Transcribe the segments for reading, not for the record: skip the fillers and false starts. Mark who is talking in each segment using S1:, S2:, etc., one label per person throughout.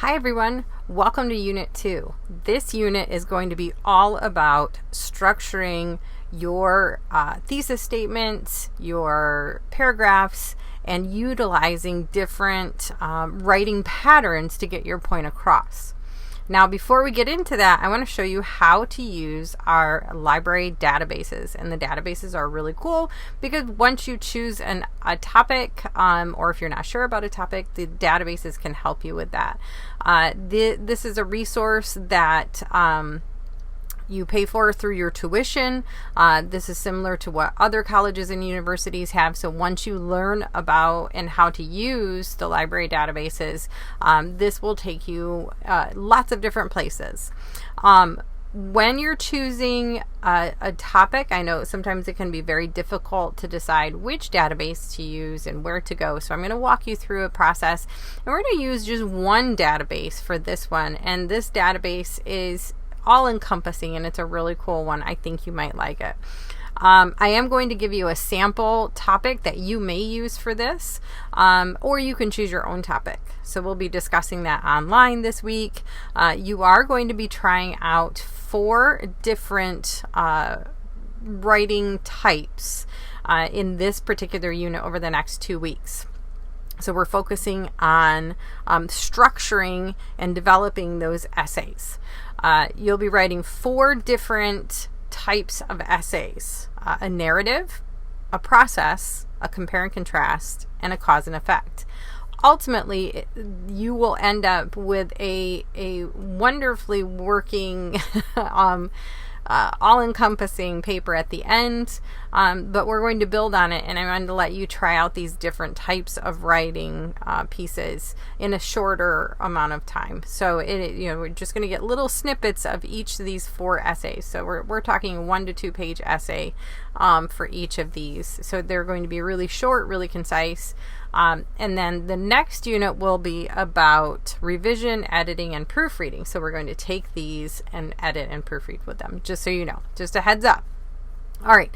S1: Hi everyone, welcome to Unit 2. This unit is going to be all about structuring your thesis statements, your paragraphs, and utilizing different writing patterns to get your point across. Now, before we get into that, I want to show you how to use our library databases. And the databases are really cool because once you choose a topic, or if you're not sure about a topic, the databases can help you with that. This is a resource that you pay for through your tuition. This is similar to what other colleges and universities have. So once you learn about and how to use the library databases, this will take you lots of different places. When you're choosing a topic, I know sometimes it can be very difficult to decide which database to use and where to go. So I'm going to walk you through a process, and we're going to use just one database for this one. And this database is all-encompassing, and it's a really cool one. I think you might like it. I am going to give you a sample topic that you may use for this, or you can choose your own topic. So we'll be discussing that online this week. You are going to be trying out 4 different writing types in this particular unit over the next 2 weeks. So we're focusing on structuring and developing those essays. You'll be writing 4 different types of essays: a narrative, a process, a compare and contrast, and a cause and effect. Ultimately, you will end up with a wonderfully working all-encompassing paper at the end, but we're going to build on it, and I'm going to let you try out these different types of writing pieces in a shorter amount of time. So we're just going to get little snippets of each of these 4 essays. So we're talking 1 to 2 page essay for each of these. So they're going to be really short, really concise. And then the next unit will be about revision, editing, and proofreading. So we're going to take these and edit and proofread with them, just so you know, just a heads up. All right.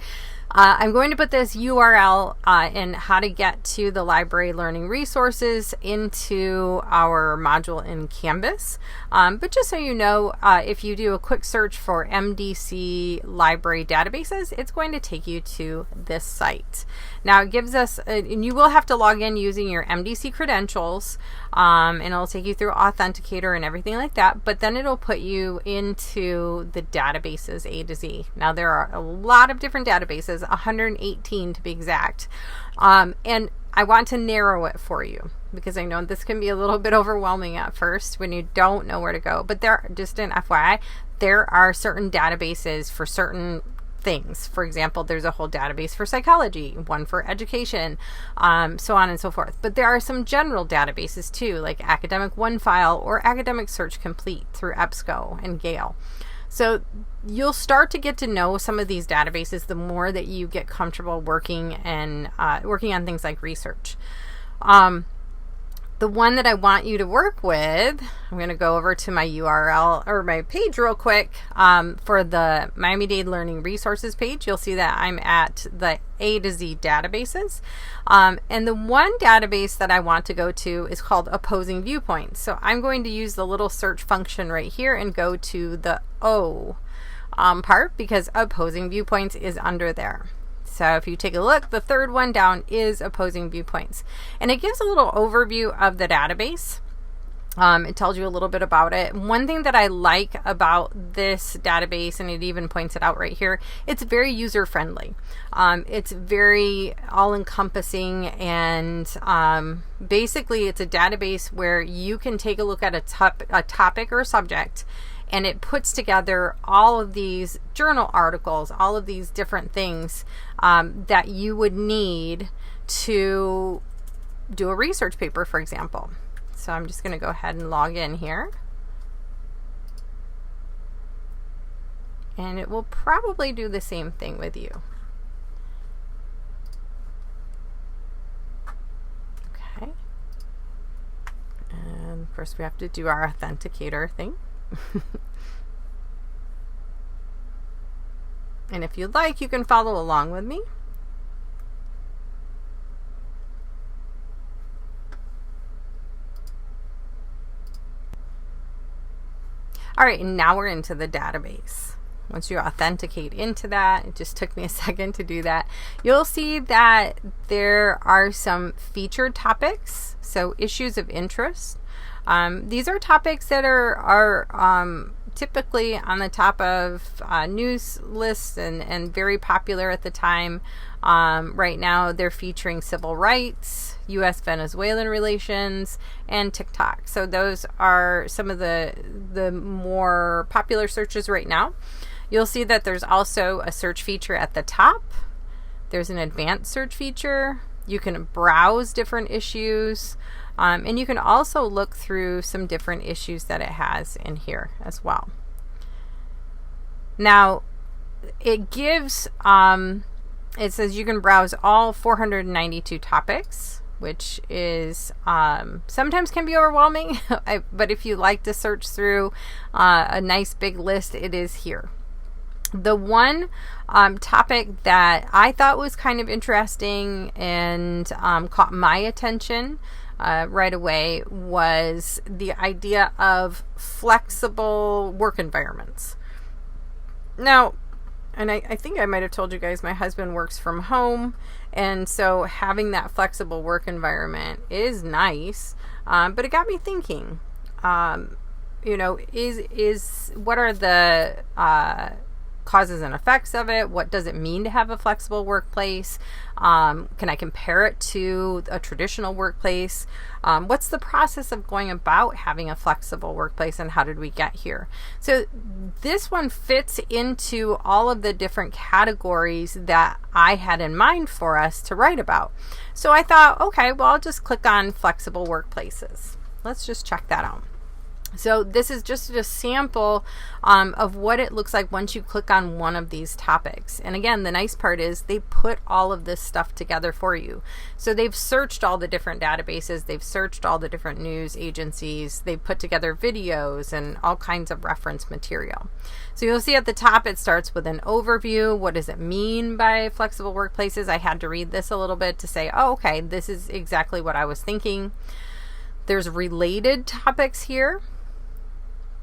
S1: I'm going to put this URL in how to get to the library learning resources into our module in Canvas. But just so you know, if you do a quick search for MDC library databases, it's going to take you to this site. Now it gives us, and you will have to log in using your MDC credentials, and it'll take you through Authenticator and everything like that, but then it'll put you into the databases A to Z. Now there are a lot of different databases, 118 to be exact, and I want to narrow it for you because I know this can be a little bit overwhelming at first when you don't know where to go. But just an FYI, there are certain databases for certain things. For example, there's a whole database for psychology, one for education, so on and so forth. But there are some general databases too, like Academic OneFile or Academic Search Complete through EBSCO and Gale. So you'll start to get to know some of these databases the more that you get comfortable working on things like research. The one that I want you to work with, I'm going to go over to my URL or my page real quick. For the Miami-Dade Learning Resources page, you'll see that I'm at the A to Z databases. And the one database that I want to go to is called Opposing Viewpoints. So I'm going to use the little search function right here and go to the O part because Opposing Viewpoints is under there. So if you take a look, the third one down is Opposing Viewpoints. And it gives a little overview of the database. It tells you a little bit about it. One thing that I like about this database, and it even points it out right here, it's very user-friendly. It's very all-encompassing, and basically it's a database where you can take a look at a topic or subject, and it puts together all of these journal articles, all of these different things that you would need to do a research paper, for example. So I'm just going to go ahead and log in here. And it will probably do the same thing with you. Okay. And of course we have to do our authenticator thing. And if you'd like, you can follow along with me. All right, and now we're into the database. Once you authenticate into that, it just took me a second to do that, you'll see that there are some featured topics, so issues of interest. These are topics that are typically on the top of news lists and very popular at the time. Right now, they're featuring civil rights, U.S.-Venezuelan relations, and TikTok. So those are some of the more popular searches right now. You'll see that there's also a search feature at the top. There's an advanced search feature. You can browse different issues. And you can also look through some different issues that it has in here as well. Now, it gives, it says you can browse all 492 topics, which is sometimes can be overwhelming. But if you like to search through a nice big list, it is here. The one topic that I thought was kind of interesting and caught my attention right away was the idea of flexible work environments. Now, and I think I might have told you guys, my husband works from home, and so having that flexible work environment is nice, but it got me thinking, is what are the causes and effects of it? What does it mean to have a flexible workplace? Can I compare it to a traditional workplace? What's the process of going about having a flexible workplace, and how did we get here? So this one fits into all of the different categories that I had in mind for us to write about. So I thought, okay, well, I'll just click on flexible workplaces. Let's just check that out. So this is just a sample of what it looks like once you click on one of these topics. And again, the nice part is they put all of this stuff together for you. So they've searched all the different databases, they've searched all the different news agencies, they've put together videos and all kinds of reference material. So you'll see at the top it starts with an overview. What does it mean by flexible workplaces? I had to read this a little bit to say, oh, okay, this is exactly what I was thinking. There's related topics here.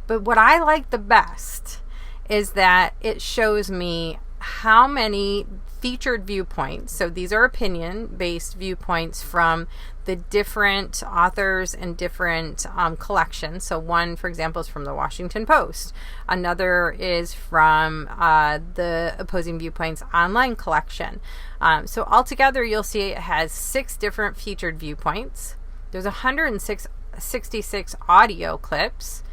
S1: But what I like the best is that it shows me how many featured viewpoints. So these are opinion-based viewpoints from the different authors and different collections. So one, for example, is from the Washington Post. Another is from the Opposing Viewpoints online collection. So altogether, you'll see it has 6 different featured viewpoints. There's 166 audio clips.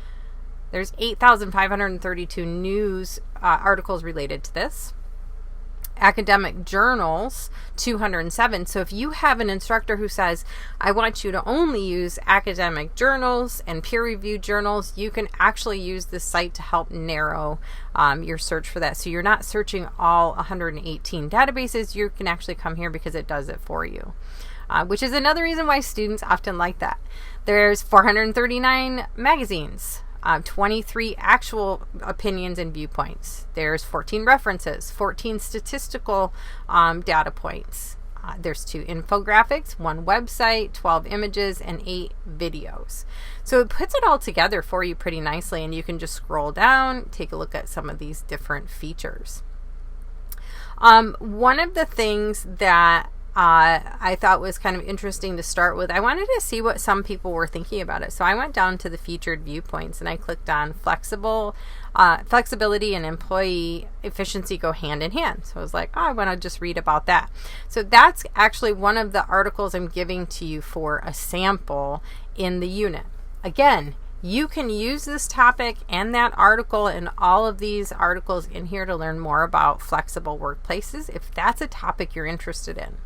S1: There's 8,532 news articles related to this. Academic journals, 207. So if you have an instructor who says, I want you to only use academic journals and peer-reviewed journals, you can actually use this site to help narrow your search for that. So you're not searching all 118 databases. You can actually come here because it does it for you, which is another reason why students often like that. There's 439 magazines. 23 actual opinions and viewpoints. There's 14 references, 14 statistical data points. There's 2 infographics, 1 website, 12 images, and 8 videos. So it puts it all together for you pretty nicely, and you can just scroll down, take a look at some of these different features. One of the things that I thought was kind of interesting to start with, I wanted to see what some people were thinking about it. So I went down to the featured viewpoints and I clicked on flexibility and employee efficiency go hand in hand. So I was like, oh, I want to just read about that. So that's actually one of the articles I'm giving to you for a sample in the unit. Again, you can use this topic and that article and all of these articles in here to learn more about flexible workplaces if that's a topic you're interested in.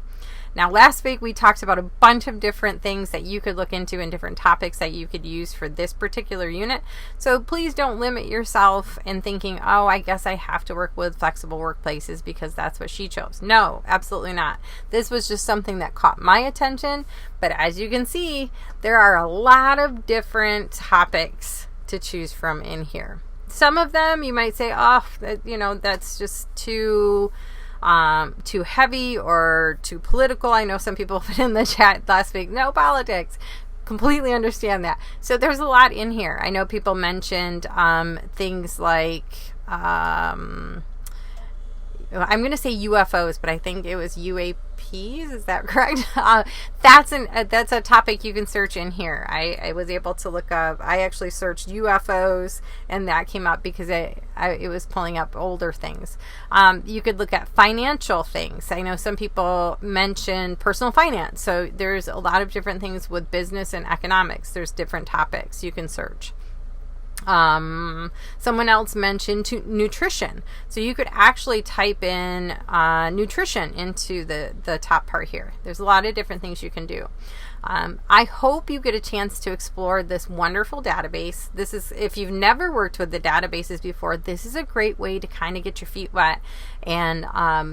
S1: Now, last week we talked about a bunch of different things that you could look into and different topics that you could use for this particular unit. So please don't limit yourself in thinking, oh, I guess I have to work with flexible workplaces because that's what she chose. No, absolutely not. This was just something that caught my attention. But as you can see, there are a lot of different topics to choose from in here. Some of them you might say, oh, that's just too heavy or too political. I know some people put in the chat last week, no politics. completely understand that. So there's a lot in here. I know people mentioned things like, I'm going to say UFOs, but I think it was UAPs. Is that correct? That's a topic you can search in here. I was able to look up. I actually searched UFOs, and that came up because it was pulling up older things. You could look at financial things. I know some people mention personal finance. So there's a lot of different things with business and economics. There's different topics you can search. Someone else mentioned nutrition. So you could actually type in nutrition into the top part here. There's a lot of different things you can do. I hope you get a chance to explore this wonderful database. This is, if you've never worked with the databases before, this is a great way to kind of get your feet wet and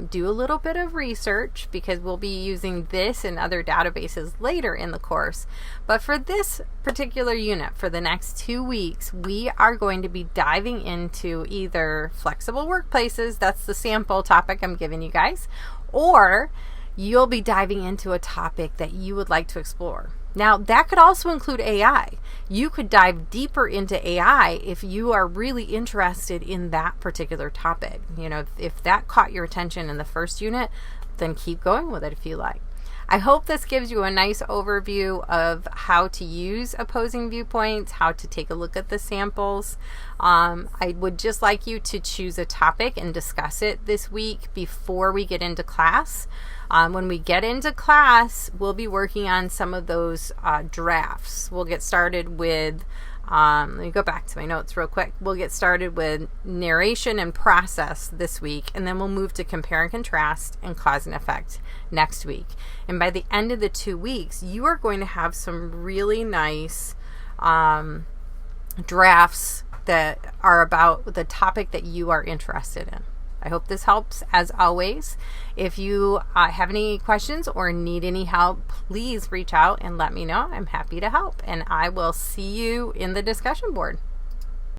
S1: do a little bit of research, because we'll be using this and other databases later in the course. But for this particular unit, for the next 2 weeks, we are going to be diving into either flexible workplaces, that's the sample topic I'm giving you guys, or you'll be diving into a topic that you would like to explore. Now, that could also include AI. You could dive deeper into AI if you are really interested in that particular topic. You know, if that caught your attention in the first unit, then keep going with it if you like. I hope this gives you a nice overview of how to use opposing viewpoints, how to take a look at the samples. I would just like you to choose a topic and discuss it this week before we get into class. When we get into class, we'll be working on some of those drafts. We'll get started with, let me go back to my notes real quick. We'll get started with narration and process this week, and then we'll move to compare and contrast and cause and effect next week. And by the end of the 2 weeks, you are going to have some really nice drafts that are about the topic that you are interested in. I hope this helps. As always, if you have any questions or need any help, please reach out and let me know. I'm happy to help, and I will see you in the discussion board.